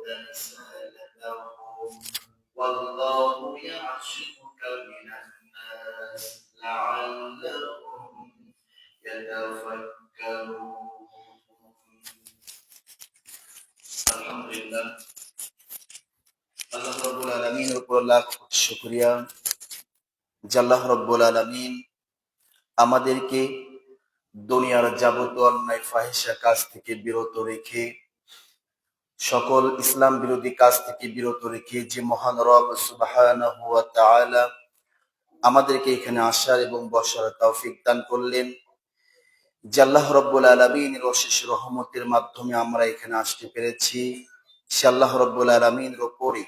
لهم والله يعصمك من الناس لعلهم يتفكرون আলহামদুলিল্লাহ আল্লাহ রাব্বুল আলামিনের উপর লাখ শুকরিয়া যে আল্লাহ রাব্বুল আলামিন আমাদেরকে দুনিয়ার যাবতীয় অন্যায় ফাহিশা কাজ থেকে বিরত রেখে সকল ইসলাম বিরোধী কাজ থেকে বিরত রেখে যে মহান রব সুবহানাহু ওয়া তাআলা আমাদেরকে এখানে আসার এবং বসার তৌফিক দান করলেন। যে আল্লাহ রাব্বুল আলামিনের অশেষ রহমতের মাধ্যমে আমরা এখানে আসতে পেরেছি, সে আল্লাহ রাব্বুল আলামিনের উপরে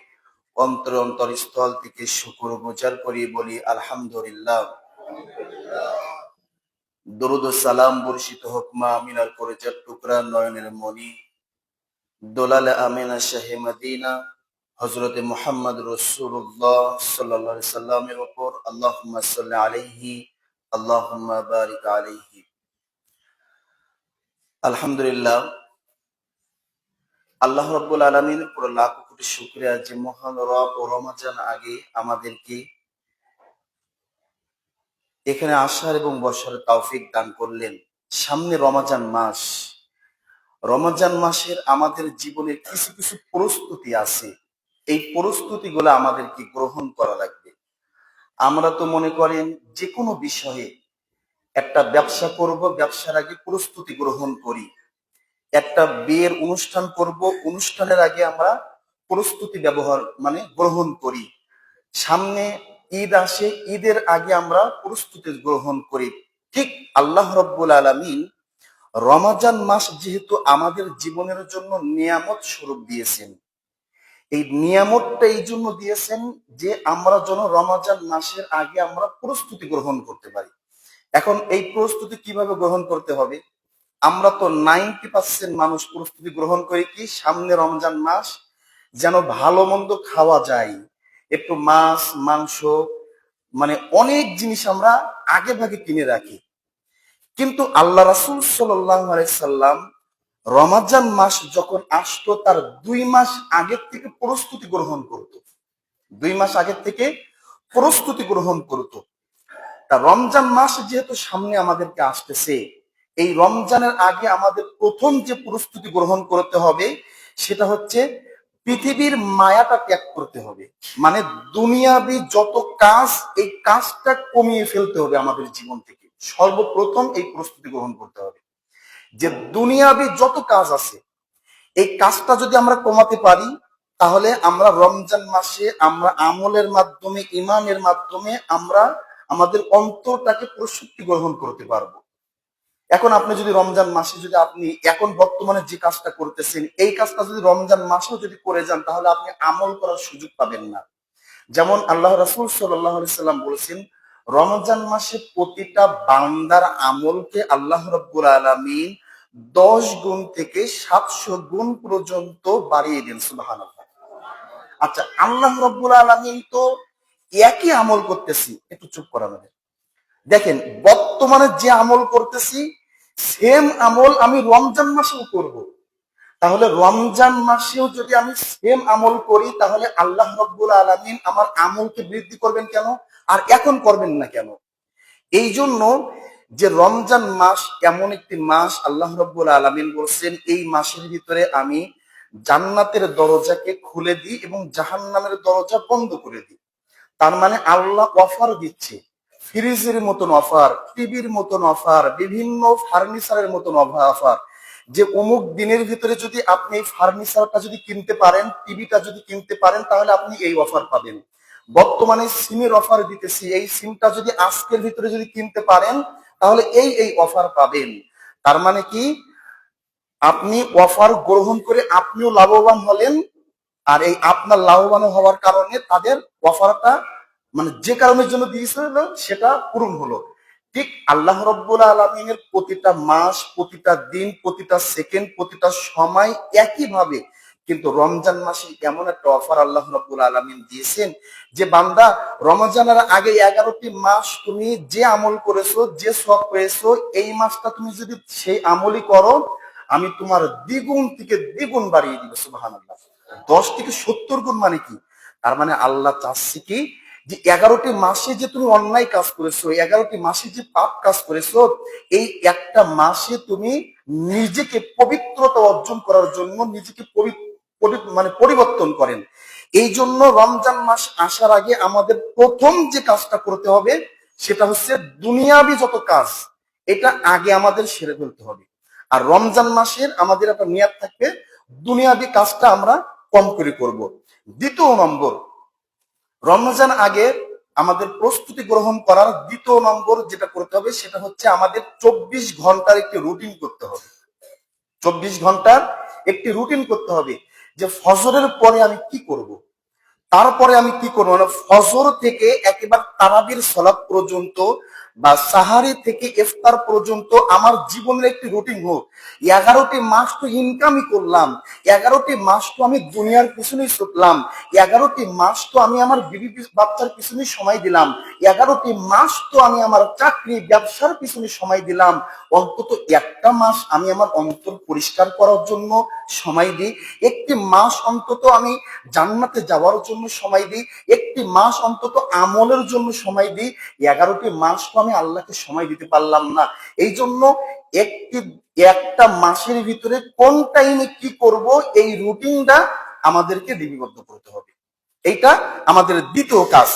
অন্তরস্থল থেকে শুকর গুজার করি বলি আলহামদুলিল্লাহ। দরুদ ও সালাম বর্ষিত হোক মা আমিনার কলেজার টুকরা নয়নের মণি দোলালে আমিনা শাহে মদিনা হযরতে মুহাম্মদ রাসূলুল্লাহ সাল্লাল্লাহু আলাইহি সাল্লামের উপর আল্লাহুম্মা সাল্লি আলাইহি আল্লাহুম্মা বারিক আলাইহি। আলহামদুলিল্লাহ, আল্লাহ রাব্বুল আলামিনের উপর লাখ কোটি শুকরিয়া যে মহান রব ও রমজান আগে আমাদেরকে এখানে আসার এবং বসার তৌফিক দান করলেন। সামনে রমজান মাস, রমজান মাসের আমাদের জীবনের কিছু কিছু প্রস্তুতি আছে, এই প্রস্তুতিগুলো আমাদেরকে গ্রহণ করা লাগবে। আমরা তো মনে করেন যে কোনো বিষয়ে একটা ব্যবসা করব, ব্যবসার আগে প্রস্তুতি গ্রহণ করি। একটা বিয়ের অনুষ্ঠান করব, অনুষ্ঠানের আগে আমরা প্রস্তুতি গ্রহণ করি। সামনে ঈদ আসে, ঈদের আগে আমরা প্রস্তুতি গ্রহণ করি। ঠিক আল্লাহ রাব্বুল আলামিন রমজান মাস যেহেতু আমাদের জীবনের জন্য নিয়ামত স্বরূপ দিয়েছেন, এই নিয়ামতটা এই জন্য দিয়েছেন যে আমরা যেন রমজান মাসের আগে আমরা প্রস্তুতি গ্রহণ করতে পারি। এখন এই প্রস্তুতি কিভাবে গ্রহণ করতে হবে? আমরা তো 90% মানুষ প্রস্তুতি গ্রহণ করি কি, সামনে রমজান মাস যেন ভালো মন্দ খাওয়া যায়, একটু মাছ মাংস অনেক জিনিস আমরা আগে ভাগে কিনে রাখি। কিন্তু আল্লাহ রাসূল সাল্লাল্লাহু আলাইহি সাল্লাম রমজান মাস যখন আসতো তার 2 মাস আগের থেকে প্রস্তুতি গ্রহণ করত। 2 মাস আগের থেকে প্রস্তুতি গ্রহণ করত। তা রমজান মাস যেহেতু সামনে আমাদেরকে আসতেছে, এই রমজানের আগে আমাদের প্রথম যে প্রস্তুতি গ্রহণ করতে হবে সেটা হচ্ছে পৃথিবীর মায়াটা ত্যাগ করতে হবে। দুনিয়াবি যত কাজ, এই কাজটা কমিয়ে ফেলতে হবে আমাদের জীবন থেকে। সর্বপ্রথম এই প্রস্তুতি গ্রহণ করতে হবে যে দুনিয়াবি যত কাজ আছে এই কাজটা যদি আমরা কমাতে পারি, তাহলে আমরা রমজান মাসে আমরা আমলের মাধ্যমে, ইমানের মাধ্যমে আমরা আমাদের অন্তরটাকে প্রস্তুতি গ্রহণ করতে পারবো। এখন আপনি যদি রমজান মাসে যদি আপনি এখন বর্তমানে যে কাজটা করতেছেন এই কাজটা যদি রমজান মাসেও যদি করে যান, তাহলে আপনি আমল করার সুযোগ পাবেন না। যেমন আল্লাহ রাসূল সাল্লাল্লাহু আলাইহি সাল্লাম বলেছেন, রমজান মাসে প্রতিটা বান্দার আমলকে আল্লাহ রাব্বুল আলামিন 10 গুণ থেকে 700 গুণ পর্যন্ত বাড়িয়ে দেন। সুবহানাল্লাহ। আচ্ছা, আল্লাহ রাব্বুল আলামিন তো একই আমল করতেছি, একটু চুপ করা যাবে। দেখেন বর্তমানে যে আমল করতেছি সেম আমল আমি রমজান মাসেও করব। তাহলে রমজান মাসেও যদি আমি সেম আমল করি, তাহলে আল্লাহ রাব্বুল আলামিন আমার আমলকে বৃদ্ধি করবেন কেন, আর এখন করবেন না কেন? এই জন্য যে রমজান মাস এমন একটি মাস, আল্লাহ রাব্বুল আলামিন বলছেন এই মাসের ভিতরে আমি জান্নাতের দরজাকে খুলে দিই এবং জাহান্নামের দরজা বন্ধ করে দিই। তার মানে আল্লাহ অফার দিচ্ছে, ফ্রিজের মতন অফার, টিভির মতন অফার, বিভিন্ন ফার্নিচারের মতন অফার, যে অমুক দিনের ভিতরে যদি আপনি ফার্নিচারটা যদি কিনতে পারেন, টিভিটা যদি কিনতে পারেন, তাহলে আপনি এই অফার পাবেন। বর্তমানে সিমের অফার দিতেছি, এই সিমটা যদি আজকের ভিতরে যদি কিনতে পারেন, তাহলে এই অফার পাবেন। তার মানে কি, আপনি অফার গ্রহণ করে আপনিও লাভবান হলেন, আর এই আপনার লাভবান হওয়ার কারণে তাদের অফারটা যে কারণের জন্য দিয়েছিল সেটা পূরণ হলো। ঠিক আল্লাহ রাব্বুল আলামিনের প্রতিটা মাস, প্রতিটা দিন, প্রতিটা সেকেন্ড, প্রতিটা সময় একইভাবে কিন্তু রমজান মাসে এমন একটা অফার আল্লাহ রাব্বুল আলামিন দিয়েছেন যে বান্দা, রমজানের আগে 11টি মাস তুমি যে আমল করেছো, যে সওয়াব পেয়েছো, এই মাসটা তুমি যদি সেই আমলই করো, আমি তোমার দ্বিগুণ থেকে দ্বিগুণ বাড়িয়ে দিব। সুবহানাল্লাহ। 10 থেকে 70 গুণ মানে কি? তার মানে আল্লাহ চাচ্ছে কি, যে 11টি মাসে যে তুমি অন্যায় কাজ করেছো, 11টি মাসে যে পাপ কাজ করেছো, এই একটা মাসে তুমি নিজেকে পবিত্রতা অর্জন করার জন্য নিজেকে মানে পরিবর্তন করেন। এই জন্য রমজান মাস আসার আগে আমাদের প্রথম যে কাজটা করতে হবে সেটা হচ্ছে দুনিয়াবি যত কাজ, এটা আগে আমাদের সেরে ফেলতে হবে। আর রমজান মাসের আমাদের একটা নিয়ত থাকবে, দুনিয়াবি কাজটা আমরা কম করে করব। 2 নম্বর, রমজান আগে আমাদের প্রস্তুতি গ্রহণ করার 2 নম্বর যেটা করতে হবে সেটা হচ্ছে আমাদের 24 ঘন্টার একটি রুটিন করতে হবে। 24 ঘন্টার একটি রুটিন করতে হবে, যে ফজরের পরে আমি কি করব, তারপরে আমি কি করবো, মানে ফজর থেকে একেবারে তারাবির সালাত পর্যন্ত বা সাহারি থেকে ইফতার পর্যন্ত আমার জীবনের একটি রুটিন হোক। 11টি মাস তো ইনকামই করলাম, 11টি মাস তো আমি দুনিয়ার পিছনেই ছুটলাম, 11টি মাস তো আমি আমার বিবি বাচ্চার পিছনে সময় দিলাম, 11টি মাস তো আমি আমার চাকরি ব্যবসার পিছনে সময় দিলাম। অন্তত একটা মাস আমি আমার অন্তর পরিষ্কার করার জন্য সময় দিই, একটি মাস অন্তত আমি জান্নাতে যাওয়ার জন্য সময় দিই, একটি মাস অন্তত আমলের জন্য সময় দিই। 11টি মাস তো আমি আল্লাহকে সময় দিতে পারলাম না। এই জন্য একটা মাসের ভিতরে কোন টাইমে কি করব, এই রুটিনটা আমাদেরকে লিপিবদ্ধ করতে হবে। এইটা আমাদের দ্বিতীয় কাজ।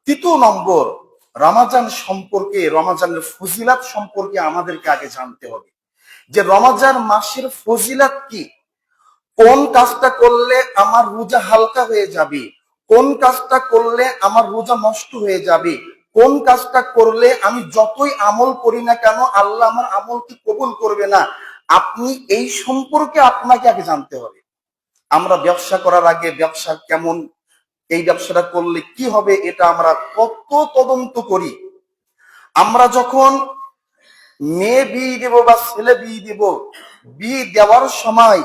3 নম্বর, রমাজান সম্পর্কে, রমাজানের ফজিলাত সম্পর্কে আমাদেরকে আগে জানতে হবে, যে রমাজান মাসের ফজিলাত কি, কোন কাজটা করলে আমার রোজা হালকা হয়ে যাবে, কোন কাজটা করলে আমার রোজা নষ্ট হয়ে যাবে, কোন কাজটা করলে আমি যতই আমল করি না কেন আল্লাহ আমার আমলকে কবুল করবে না। আপনি এই সম্পর্কে আপনাকে আগে জানতে হবে। আমরা ব্যবসা করার আগে ব্যবসা কেমন, এই ব্যবসাটা করলে কি হবে, এটা আমরা কত তদন্ত করি। আমরা যখন মেয়ে বিয়ে দেব বা ছেলে বিয়ে দেব, বিয়ে দেওয়ার সময়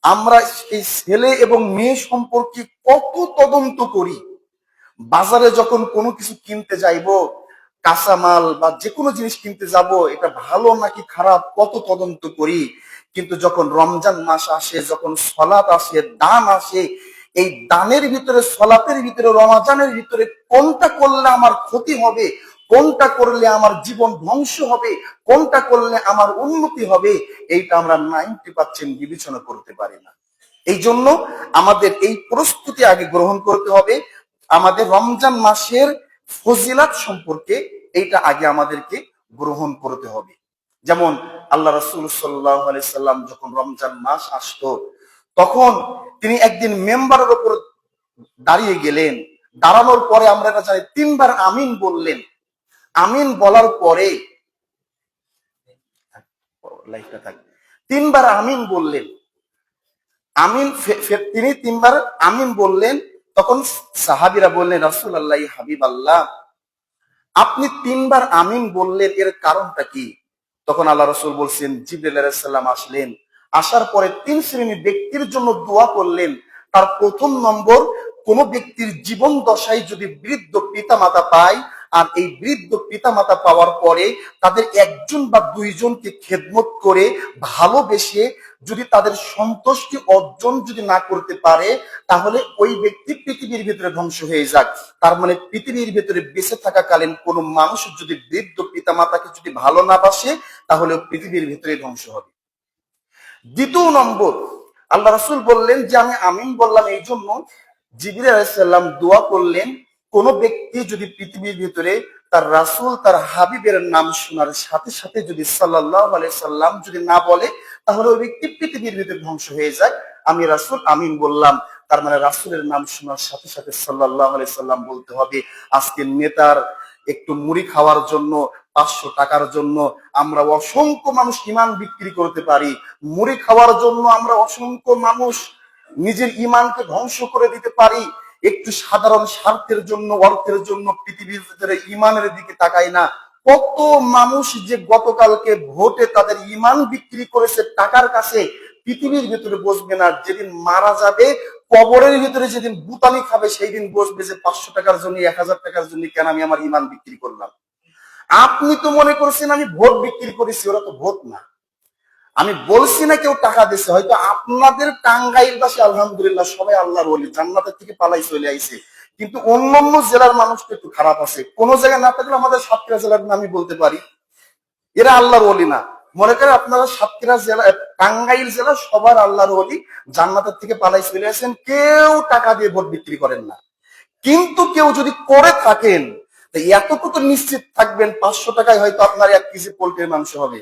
আমরা এই ছেলে এবং মেয়ে সম্পর্কে কত তদন্ত করি। বাজারে যখন কোনো কিছু কিনতে যাইবো, কাঁচামাল বা যে কোনো জিনিস কিনতে যাব, এটা ভালো নাকি খারাপ কত তদন্ত করি। কিন্তু যখন রমজান মাস আসে, যখন সলাত আসে, দান আসে, এই দানের ভিতরে, সলাতের ভিতরে, রমজানের ভিতরে কোনটা করলে আমার ক্ষতি হবে, কোনটা করলে আমার জীবন ধ্বংস হবে, কোনটা করলে আমার উন্নতি হবে, এইটা আমরা 90% বিবেচনা করতে পারি না। এই জন্য আমাদের এই প্রস্তুতি আগে গ্রহণ করতে হবে। আমাদের রমজান মাসের ফজিলাত সম্পর্কে এইটা আগে আমাদেরকে গ্রহণ করতে হবে। যেমন আল্লাহ রাসূল সাল্লাল্লাহু আলাইহি সাল্লাম যখন রমজান মাস আসতো, তখন তিনি একদিন মেম্বারের উপর দাঁড়িয়ে গেলেন। দাঁড়ানোর পরে আমরা এটা জানি 3বার আমিন বললেন। আমিন বলার পরে লাইফটা থাক 3বার আমিন বললেন। আমিন তিনি 3বার আমিন বললেন। তখন সাহাবীরা বললেন, রাসূলুল্লাহ, হাবিব আল্লাহ, আপনি 3বার আমিন বললেন, এর কারণটা কি? তখন আল্লাহ রাসূল বলছেন, জিবরিল আলাইহিস সালাম আসলেন, আসার পরে 3 শ্রেণীর ব্যক্তির জন্য দোয়া করলেন। তার প্রথম নম্বর, কোন ব্যক্তির জীবন দশায় যদি বৃদ্ধ পিতামাতা পায়, আর এই বৃদ্ধ পিতামাতা পাওয়ার পরে তাদের একজন বা দুইজনকে খেদমত করে ভালোবেসে যদি তাদের সন্তুষ্টি অর্জন যদি না করতে পারে, তাহলে ওই ব্যক্তি পৃথিবীর ভিতরে ধ্বংস হয়ে যাক। তার মানে পৃথিবীর ভিতরে বেঁচে থাকাকালীন কোন মানুষ যদি বৃদ্ধ পিতামাতাকে যদি ভালো না বাসে, তাহলে পৃথিবীর ভিতরে ধ্বংস হবে। 2 নম্বর, আল্লাহ রাসূল বললেন যে আমি আমিন বললাম এই জন্য, জিবরিল আলাইহিস সালাম দোয়া করলেন, কোন ব্যক্তি যদি পৃথিবীর ভিতরে তার রাসূল, তার হাবিবের নাম শোনার সাথে সাথে যদি সাল্লাল্লাহু আলাইহি সাল্লাম যদি না বলে, তাহলে ওই ব্যক্তি পৃথিবীর ভিতরে ধ্বংস হয়ে যায়। আমি রাসূল আমিন বললাম, তার মানে রাসূলের নাম শোনার সাথে সাথে সাল্লাল্লাহু আলাইহি সাল্লাম বলতে হবে। আজকে নেতার একটু মুড়ি খাওয়ার জন্য, 500 টাকার জন্য আমরা অসংখ্য মানুষ ইমান বিক্রি করতে পারি। মুড়ি খাওয়ার জন্য আমরা অসংখ্য মানুষ নিজের ইমানকে ধ্বংস করে দিতে পারি। একটু সাধারণ স্বার্থের জন্য, অর্থের জন্য পৃথিবীর ভিতরে ইমানের দিকে তাকাই না। কত মানুষ যে গতকালকে ভোটে তাদের ইমান বিক্রি করেছে টাকার কাছে, পৃথিবীর ভিতরে বসবে না। যেদিন মারা যাবে, কবরের ভিতরে যেদিন বুতানি খাবে, সেই দিন বসবে যে 500 টাকার জন্য, 1000 টাকার জন্য কেন আমি আমার ইমান বিক্রি করলাম। আপনি তো মনে করছেন আমি ভোট বিক্রি করেছি, ওরা তো ভোট না। আমি বলছি না কেউ টাকা দিছে, হয়তো আপনাদের টাঙ্গাইল বাসী আলহামদুলিল্লাহ সবাই আল্লাহর ওলি, জান্নাতের থেকে পালাই চলে আইছে, কিন্তু অন্যান্য জেলার মানুষ তো একটু খারাপ আছে। কোন জায়গায় না থাকলে আমাদের সাতক্ষীরা জেলার নামই বলতে পারি, এরা আল্লাহর ওলি না। মনে করেন আপনারা সাতক্ষীরা জেলা, টাঙ্গাইল জেলা সবার আল্লাহর ওলি, জান্নাতের থেকে পালাই চলে আসেন, কেউ টাকা দিয়ে ভোট বিক্রি করেন না। কিন্তু কেউ যদি করে থাকেন, এতটুকু নিশ্চিত থাকবেন 500 টাকায় হয়তো আপনার 1 কেজি পোল্ট্রির মাংস হবে,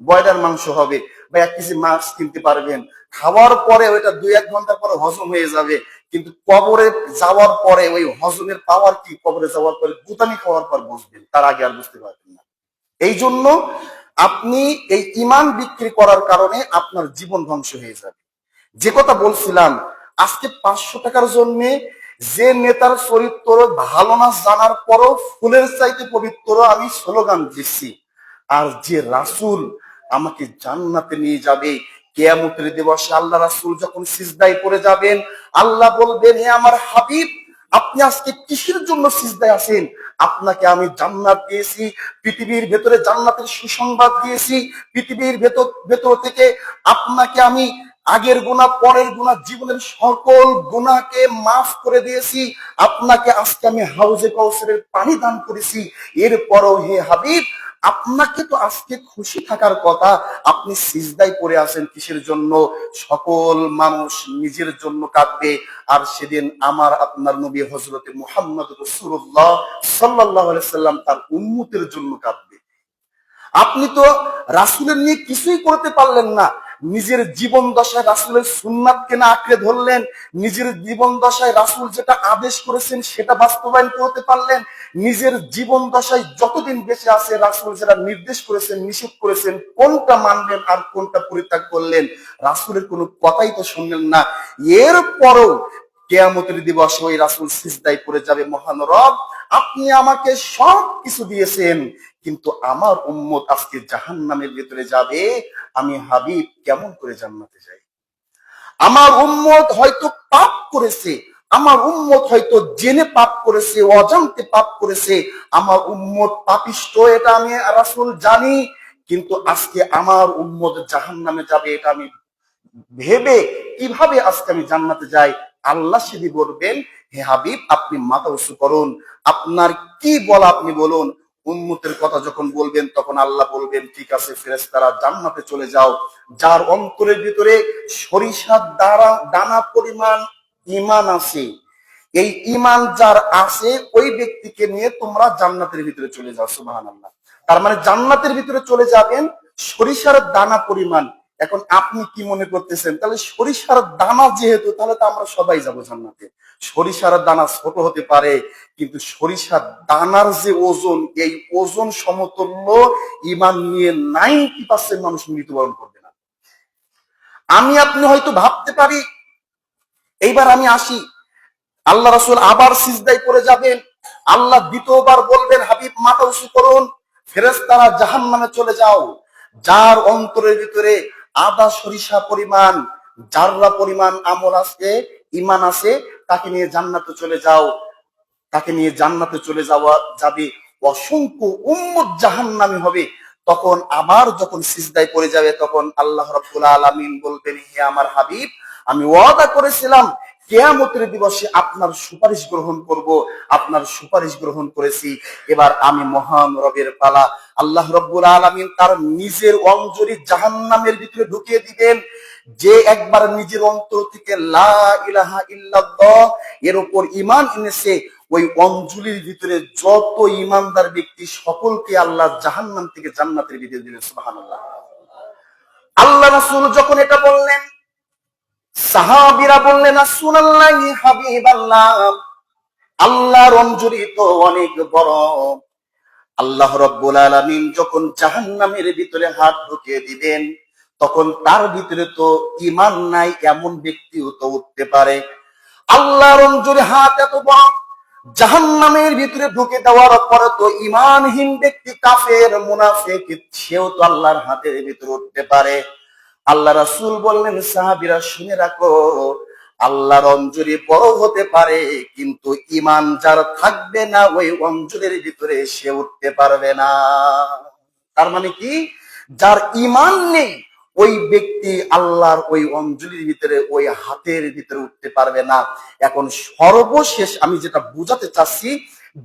ব্রয়লার মাংস হবে, বা 1 কেজি মাছ কিনতে পারবেন। খাওয়ার পরে ওইটা 2-1 ঘন্টা পরে হজম হয়ে যাবে, কিন্তু কবরে যাওয়ার পরে ওই হজমের পাওয়ার কি, কবরে যাওয়ার পরে গুতানি খাওয়ার পর বুঝবেন, তার আগে আর বুঝতে পারবেন না। এই জন্য আপনি এই ইমান বিক্রি করার কারণে আপনার জীবন ধ্বংস হয়ে যাবে। যে কথা বলছিলাম, আজকে 500 টাকার জন্য যে নেতার চরিত্র ভালো না জানার পরও ফুলের চাইতে পবিত্র আমি স্লোগান দিচ্ছি, আর যে রাসূল আমাকে জান্নাতে নিয়ে যাবে, কিয়ামতের দিবসে আল্লাহ রাসূল যখন সিজদায় পড়ে যাবেন, আল্লাহ বলবেন, হে আমার হাবিব, আপনি আজকে কিসের জন্য সিজদায় আছেন? আপনাকে আমি জান্নাত দিয়েছি, পৃথিবীর ভেতরে জান্নাতের সুসংবাদ দিয়েছি, পৃথিবীর ভেতর থেকে আপনাকে আমি আগের গুনাহ, পরের গুনাহ, জীবনের সকল গুনাহকে মাফ করে দিয়েছি, আপনাকে আজকে আমি হাউজে কাউসারের পানি দান করেছি। এরপরও হে হাবিব, আপনাকে তো আজকে খুশি থাকার কথা, আপনি সিজদায় পড়ে আছেন কিসের জন্য? সকল মানুষ নিজের জন্য কাঁদবে, আর সেদিন আমার আপনার নবী হযরতে মুহাম্মদ রাসূলুল্লাহ সাল্লাল্লাহু আলাইহি সাল্লাম তার উম্মতের জন্য কাঁদবে। আপনি তো রাসূলের নিয়ে কিছুই করতে পারলেন না, নিজের জীবন দশায় রাসূলের সুন্নাতকে না আঁকড়ে ধরলেন, নিজের জীবন দশায় রাসূল যেটা আদেশ করেছেন সেটা বাস্তবায়ন করতে পারলেন, নিজের জীবন দশায় যতদিন বেঁচে আছে রাসূল যেটা নির্দেশ করেছেন, নিষেধ করেছেন, কোনটা মানলেন আর কোনটা পরিত্যাগ করলেন, রাসূলের কোনো কথাই তো শুনলেন না। এরপরও কিয়ামতের দিবসে ওই রাসূল সিজদায় পড়ে যাবে, মহান রব, আপনি আমাকে সব কিছু দিয়েছেন, কিন্তু আমার উম্মত আজকে জাহান্নামের ভিতরে যাবে, আমি হাবিব কেমন করে জান্নাতে যাই? আমার উম্মত হয়তো পাপ করেছে, আমার উম্মত হয়তো জেনে পাপ করেছে, অজান্তে পাপ করেছে, আমার উম্মত পাপিষ্ঠ, এটা আমি রাসূল জানি, কিন্তু আজকে আমার উম্মত জাহান্নামে যাবে, এটা আমি ভেবে কিভাবে আজকে আমি জান্নাতে যাই? আল্লাহ সেদিন বলবেন, হে হাবিব, আপনি মাথা উঁচু করুন, আপনার কি বলা আপনি বলুন। উম্মতের কথা যখন বলবেন তখন আল্লাহ বলবেন, ঠিক আছে ফেরেশতারা, জান্নাতে চলে যাও। যার অন্তরের ভিতরে সরিষার দানা পরিমাণ ঈমান আছে, এই ঈমান যার আছে, ওই ব্যক্তিকে নিয়ে তোমরা জান্নাতের ভিতরে চলে যাও। সুবহানাল্লাহ। তার মানে জান্নাতের ভিতরে চলে যাবেন সরিষার দানা পরিমাণ। এখন আপনি কি মনে করতেছেন, তাহলে সরিষার দানা যেহেতু, তাহলে তো আমরা সবাই যাবো জান্নাতে। সরিষার দানা ছোট হতে পারে, কিন্তু সরিষার দানার যে ওজন, এই ওজন সমতুল্য ঈমান নিয়ে 90% মানুষ মৃত্যুবরণ করবে না। আমি আপনি হয়তো ভাবতে পারি, এইবার আমি আসি, আল্লাহ রাসূল আবার সিজদায় পড়ে যাবেন, আল্লাহ দ্বিতীয়বার বলবেন, হাবিব মাথা উঁচু করুন, ফেরেশতারা জাহান্নামে চলে যাও। যার অন্তরের ভিতরে আদা সরিষা পরিমাণ, জাররা পরিমাণ আমল আছে, ঈমান আছে, তাকে নিয়ে জান্নাতে চলে যাও। তাকে নিয়ে জান্নাতে চলে যাওয়া যাবে, অসংখ্য উম্মত জাহান্নামী হবে। তখন আবার যখন সিজদায় পড়ে যাবে, তখন আল্লাহ রাব্বুল আলামিন বলবেন, হে আমার হাবিব, আমি ওয়াদা করেছিলাম কিয়ামতের দিবসে আপনার সুপারিশ গ্রহণ করব, আপনার সুপারিশ গ্রহণ করেছি, এবার আমি মহান রবের পালা। আল্লাহ রাব্বুল আলামিন তার নিজের অঞ্জলি জাহান্নামের ভিতরে ঢুকিয়ে দিবেন। যে একবার নিজের অন্তর থেকে লা ইলাহা ইল্লাল্লাহ এর উপর ঈমান এনেছে, ওই অঞ্জলির ভিতরে যত ঈমানদার ব্যক্তি সকলকে আল্লাহ জাহান্নাম থেকে জান্নাতের ভিতরে দিবেন। সুবহানাল্লাহ। আল্লাহ রাসূল যখন এটা বললেন, সাহাবীরা বললেন, রাসূলুল্লাহি হাবিবাল্লাহ, আল্লাহর অঞ্জলি তো অনেক বড়। আল্লাহ রাব্বুল আলামিন যখন জাহান্নামের ভিতরে হাত ঢুকিয়ে দিবেন, তখন তার ভিতরে তো ঈমান নাই এমন ব্যক্তিও তো উঠতে পারে। আল্লাহর অঞ্জলি হাত এত বড়, জাহান্নামের ভিতরে ঢুকে দেওয়ার পরে তো ঈমানহীন ব্যক্তি, কাফের, মুনাফিক, সেও তো আল্লাহর হাতের ভিতরে উঠতে পারে। আল্লাহ রাসূল বললেন, সাহাবীরা শুনে রাখো, আল্লাহর অঞ্জলি বড় হতে পারে, কিন্তু ঈমান যার থাকবে না, ওই অঞ্জলির ভিতরে সে উঠতে পারবে না। তার মানে কি, যার ঈমান নেই ওই ব্যক্তি আল্লাহর ওই অঞ্জলির ভিতরে, ওই হাতের ভিতরে উঠতে পারবে না। এখন সর্বশেষ আমি যেটা বুঝাতে চাচ্ছি,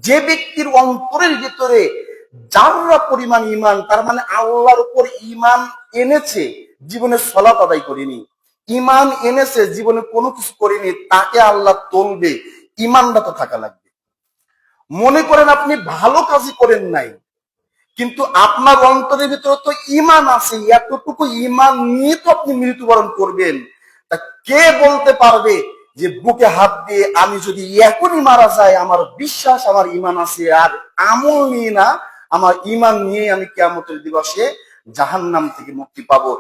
যে ব্যক্তির অন্তরের ভিতরে যাররা পরিমাণ ইমান, তার মানে আল্লাহর উপর ইমান এনেছে, জীবনে সলাত আদায় করিনি, ইমান এনেছে জীবনে কোনো কিছু করিনি, তাকে আল্লাহ তুলবে। ইমানটা তো থাকা লাগবে। মনে করেন আপনি ভালো কাজই করেন নাই, কিন্তু আপনার অন্তরের ভিতরে তো ইমান আছে, এতটুকু ইমান নিয়ে তো আপনি মৃত্যুবরণ করবেন। তা কে বলতে পারবে যে বুকে হাত দিয়ে আমি যদি এখনই মারা যাই, আমার বিশ্বাস আমার ইমান আছে, আর আমল নিয়ে না, আমার ইমান নিয়ে আমি কিয়ামতের দিবসে জাহান্নাম থেকে মুক্তি পাবো।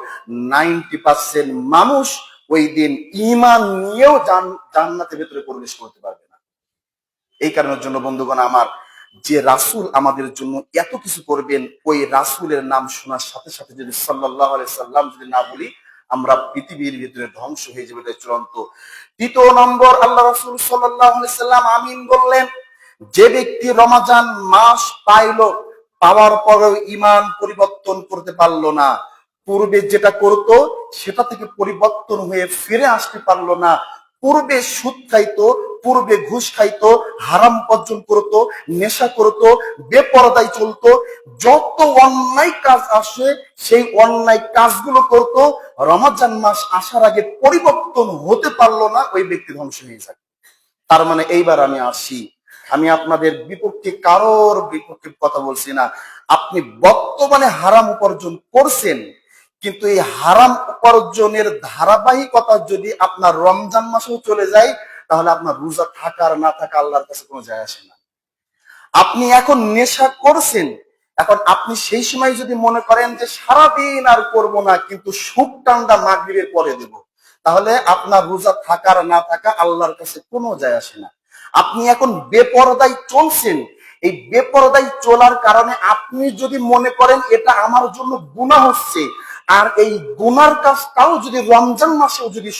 90% মানুষ ওই দিন ইমান নিয়েও জান্নাতের ভেতরে প্রবেশ করতে পারবে না। এই কারণের জন্য বন্ধুগণ আমার, যে রাসূল আমাদের জন্য এত কিছু করবেন, ওই রাসূলের নাম শোনার সাথে সাথে যদি সাল্লাল্লাহু আলাইহি সাল্লাম যদি না বলি, আমরা পৃথিবীর ভিতরে ধ্বংস হয়ে যাবে, এটা চূড়ান্ত। তৃতীয় নম্বর, আল্লাহ রাসূল সাল্লাল্লাহু আলাইহি সাল্লাম আমিন বললেন। যে ব্যক্তি রমজান মাস পাইলো, পাওয়ার পরেও ইমান পরিবর্তন করতে পারলো না, পূর্বে যেটা করতো সেটা থেকে পরিবর্তন হয়ে ফিরে আসতে পারলো না, পূর্বে সুদ খাইতো, পূর্বে ঘুষ খাইতো, হারাম পর্যন্ত করতো, নেশা করতো, বেপরদায় চলতো, যত অন্যায় কাজ আসে সেই অন্যায় কাজগুলো করতো, রমজান মাস আসার আগে পরিবর্তন হতে পারলো না, ওই ব্যক্তি ধ্বংস হয়ে যায়। তার মানে এইবার আমি আসি, আমি আপনাদের বিপক্ষে কারোর বিপক্ষে কথা বলছি না। আপনি বর্তমানে হারাম উপার্জন করছেন, কিন্তু এই হারাম উপার্জনের ধারাবাহিকতা যদি আপনার রমজান মাসেও চলে যায়, তাহলে আপনার রোজা থাকা আর না থাকা আল্লাহর কাছে কোনো যায় আসে না। আপনি এখন নেশা করছেন, এখন আপনি সেই সময় যদি মনে করেন যে সারাদিন আর করব না, কিন্তু সুখ টান্ডা মাগরিবের পরে দেব, তাহলে আপনার রোজা থাকার না থাকা আল্লাহর কাছে কোনো যায় আসে না। আপনি এখন বেপরদায় চলছেন, এই বেপরদায় চলার কারণে আপনি যদি মনে করেন এটা আমার জন্য গুনাহ হচ্ছে, আর এই গুনার কাজটাও যদি রমজান মাসেও যদি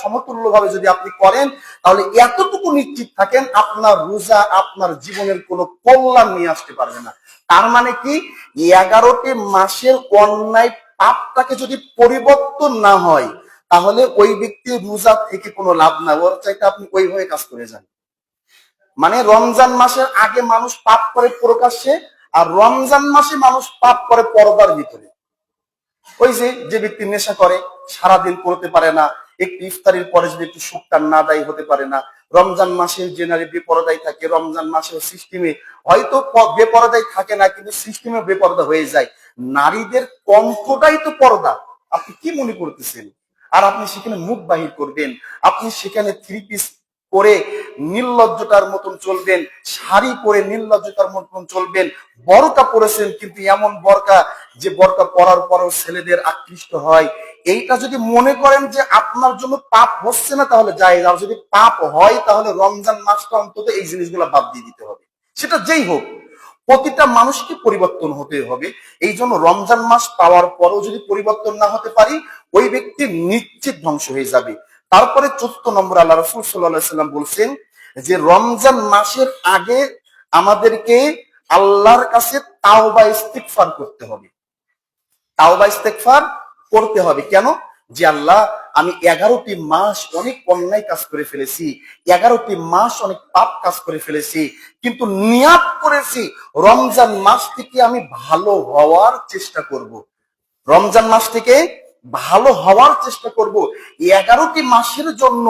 সমতুল্য ভাবে যদি আপনি করেন, তাহলে এতটুকু নিশ্চিত থাকেন আপনার রোজা আপনার জীবনের কোনো কল্যাণ নিয়ে আসতে পারবে না। তার মানে কি, 11টি মাসের অন্যায় পাপটাকে যদি পরিবর্তন না হয়, তাহলে ওই ব্যক্তির রোজা থেকে কোনো লাভ না, ওর চাইতে আপনি ওইভাবে কাজ করে যান। মানে রমজান মাসের আগে মানুষ পাপ করে প্রকাশ্যে, আর রমজান মাসে মানুষ পাপ করে পর্দার ভিতরে। ওই যে ব্যক্তি নেশা করে, সারাদিন করতে পারে না, একটু ইফতারির পরে যদি একটু সুখটান না দায়ী হতে পারে না, রমজান মাসে যে নারী বেপরদায় থাকে, রমজান মাসে সিস্টেমে হয়তো বেপরদায় থাকে না, কিন্তু সিস্টেমে বেপরদা হয়ে যায়। নারীদের কণ্ঠটাই তো পর্দা, আপনি কি মনে করতেছেন? আর আপনি সেখানে মুখ বাহির করবেন, আপনি সেখানে 3 পিস করে নির্লজ্জতার মতন চলবেন, শাড়ি পরে নির্লজ্জতার মতন চলবেন, বরকা পরেছেন, কিন্তু এমন বরকা যে বরকা পরার পরও ছেলেদের আকৃষ্ট হয়। এইটা যদি মনে করেন যে আপনার জন্য পাপ হচ্ছে না, তাহলে যায়। আর যদি পাপ হয়, তাহলে রমজান মাসটা অন্তত এই জিনিসগুলো বাদ দিয়ে দিতে হবে। সেটা যেই হোক, প্রতিটা মানুষকে পরিবর্তন হতে হবে। এই জন্য রমজান মাস পাওয়ার পরও যদি পরিবর্তন না হতে পারি, ওই ব্যক্তি নিশ্চিত ধ্বংস হয়ে যাবে। তারপরে 4র্থ নম্বর, আল্লাহ রাসূল সাল্লাল্লাহু আলাইহি সাল্লাম বলছেন যে রমজান মাসের আগে আমাদেরকে আল্লাহর কাছে তাওবা ইস্তিগফার করতে হবে। তাওবা ইস্তেগফার করতে হবে। কেন? যে আল্লাহ, আমি 11টি মাস অনেক অন্যায় কাজ করে ফেলেছি, 11টি মাস অনেক পাপ কাজ করে ফেলেছি, কিন্তু নিয়াত করেছি রমজান মাস থেকে আমি ভালো হওয়ার চেষ্টা করব। রমজান মাস থেকে ভালো হওয়ার চেষ্টা করব। 11টি মাসের জন্য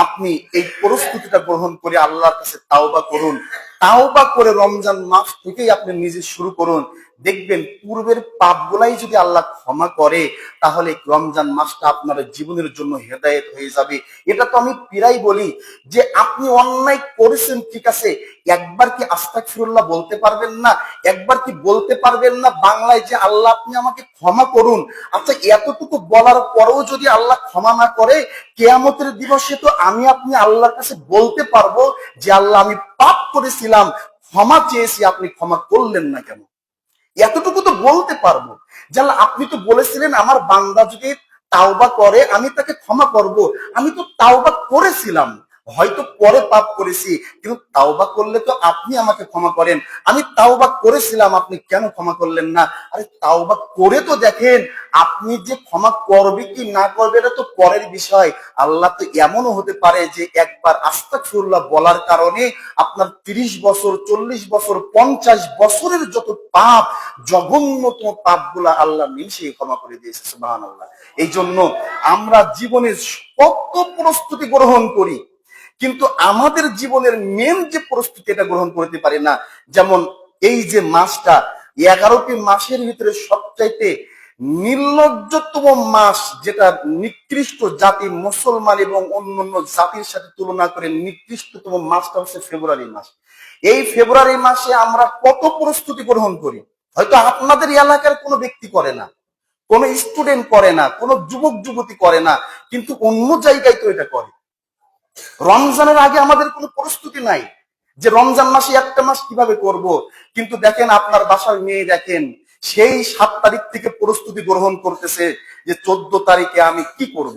আপনি এই প্রস্তুতিটা গ্রহণ করে আল্লাহর কাছে তাওবা করুন। তাওবা করে রমজান মাস থেকেই আপনি নিজে শুরু করুন। দেখবেন পূর্বের পাপগুলাই যদি আল্লাহ ক্ষমা করে, তাহলে রমজান মাসটা আপনার জীবনের জন্য হেদায়েত হয়ে যাবে। এটা তো আমি প্রায় বলি যে আপনি অন্যায় করেছেন, ঠিক আছে, একবার কি আস্তাগফিরুল্লাহ বলতে পারবেন না? একবার কি বলতে পারবেন না বাংলায় যে আল্লাহ আপনি আমাকে ক্ষমা করুন? আচ্ছা, এতটুকু বলার পরেও যদি আল্লাহ ক্ষমা না করে, কিয়ামতের দিবসে তো আমি আপনি আল্লাহর কাছে বলতে পারবো যে আল্লাহ আমি পাপ করেছিলাম, ক্ষমা চেয়েছি, আপনি ক্ষমা করলেন না কেন? এতটুকু তো বলতে পারবো যে আল্লাহ আপনি তো বলেছিলেন আমার বান্দা যদি তাওবা করে আমি তাকে ক্ষমা করব, আমি তো তাওবা করেছিলাম, হয়তো পরে পাপ করেছি, কিন্তু তাওবা করলে তো আপনি আমাকে ক্ষমা করেন। আমি তাওবা করেছিলাম, আপনি কেন ক্ষমা করলেন না? আরে তাওবা করে তো দেখেন, আপনি যে ক্ষমা করবে কি না করবে এটা তো পরের বিষয়। আল্লাহ তো এমনও হতে পারে যে একবার আস্তাগফিরুল্লাহ বলার কারণে আপনার 30 বছর, 40 বছর, 50 বছরের যত পাপ, জঘন্যতম পাপগুলা আল্লাহ নিমিষেই ক্ষমা করে দিয়েছে। সুবহানাল্লাহ। এই জন্য আমরা জীবনের কত প্রস্তুতি গ্রহণ করি, কিন্তু আমাদের জীবনের মেন যে প্রস্তুতি এটা গ্রহণ করতে পারি না। যেমন এই যে মাসটা, 11টি মাসের ভিতরে সবচাইতে নির্লজ্জতম মাস, যেটা নিকৃষ্ট জাতি মুসলমান এবং অন্যান্য জাতির সাথে তুলনা করে নিকৃষ্টতম মাসটা হচ্ছে ফেব্রুয়ারি মাস। এই ফেব্রুয়ারি মাসে আমরা কত প্রস্তুতি গ্রহণ করি, হয়তো আপনাদের এলাকার কোনো ব্যক্তি করে না, কোনো স্টুডেন্ট করে না, কোনো যুবক যুবতী করে না, কিন্তু অন্য জায়গায় তো এটা করে। রমজানের আগে আমাদের কোনো প্রস্তুতি নাই যে রমজান মাসে একটা মাস কিভাবে করব। কিন্তু দেখেন আপনার বাসার মেয়ে, দেখেন সেই 7 তারিখ থেকে প্রস্তুতি গ্রহণ করতেছে যে 14 তারিখে আমি কি করব।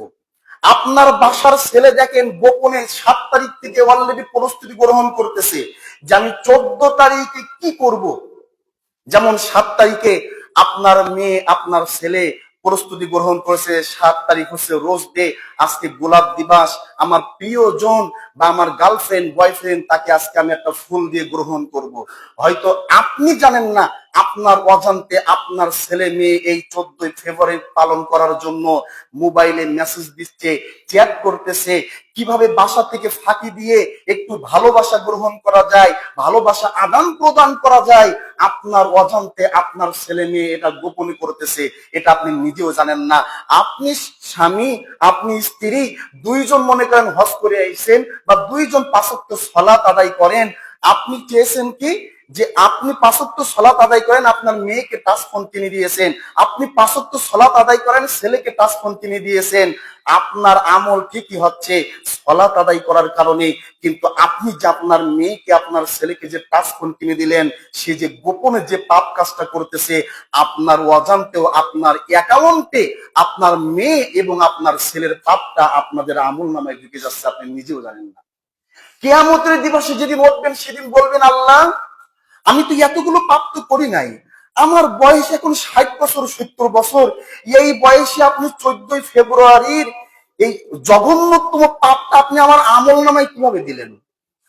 আপনার বাসার ছেলে দেখেন গোপনে 7 তারিখ থেকে অলরেডি প্রস্তুতি গ্রহণ করতেছে যে আমি 14 তারিখে কি করব। যেমন 7 তারিখে আপনার মেয়ে, আপনার ছেলে প্রস্তুতি গ্রহণ করেছে, 7 তারিখ হচ্ছে রোজ ডে, আজকে গোলাপ দিবস, আমার প্রিয়জন বা আমার গার্লফ্রেন্ড বয়ফ্রেন্ড তাকে আজকে আমি একটা ফুল দিয়ে গ্রহণ করব। হয়তো আপনি জানেন না, আপনার অজান্তে আপনার ছেলে মেয়ে এই 14 ফেব্রুয়ারি পালন করার জন্য মোবাইলে মেসেজ দিচ্ছে, চ্যাট করতেছে, কিভাবে বাসা থেকে ফাঁকি দিয়ে একটু ভালোবাসা গ্রহণ করা যায়, ভালোবাসা আদান প্রদান করা যায়। আপনার অজান্তে আপনার ছেলে মেয়ে এটা গোপনে করতেছে, এটা আপনি নিজেও জানেন না। আপনি স্বামী, আপনি স্ত্রী, দুইজন মনে করেন হজ করে আইছেন বা দুইজন 5 ওয়াক্ত সালাত আদায় করেন। আপনি চেয়েছেন কি যে আপনি 5 ওয়াক্ত সালাত আদায় করেন, আপনার মেয়েকে টাচ ফোন কিনে দিয়েছেন। আপনি 5 ওয়াক্ত সালাত আদায় করেন, ছেলেকে টাচ ফোন কিনে দিয়েছেন। আপনার আমল ঠিকই হচ্ছে সালাত আদায় করার কারণে, কিন্তু আপনি যে আপনার মেয়েকে, আপনার ছেলেকে যে টাচ ফোন কিনে দিলেন, সে যে গোপনে যে পাপ কাজটা করতেছে, আপনার অজান্তেও আপনার অ্যাকাউন্টে আপনার মেয়ে এবং আপনার ছেলের পাপটা আপনাদের আমল নামায় ঢুকে যাচ্ছে, আপনি নিজেও জানেন না। কিয়ামতের দিবসে যেদিন উঠবেন সেদিন বলবেন, আল্লাহ আমি তো এতগুলো পাপ তো করি নাই, আমার বয়স এখন 60 বছর, 70 বছর, এই বয়সে আপনি 14 ফেব্রুয়ারির এই জঘন্যতম পাপটা আপনি আমার আমল নামায় কিভাবে দিলেন?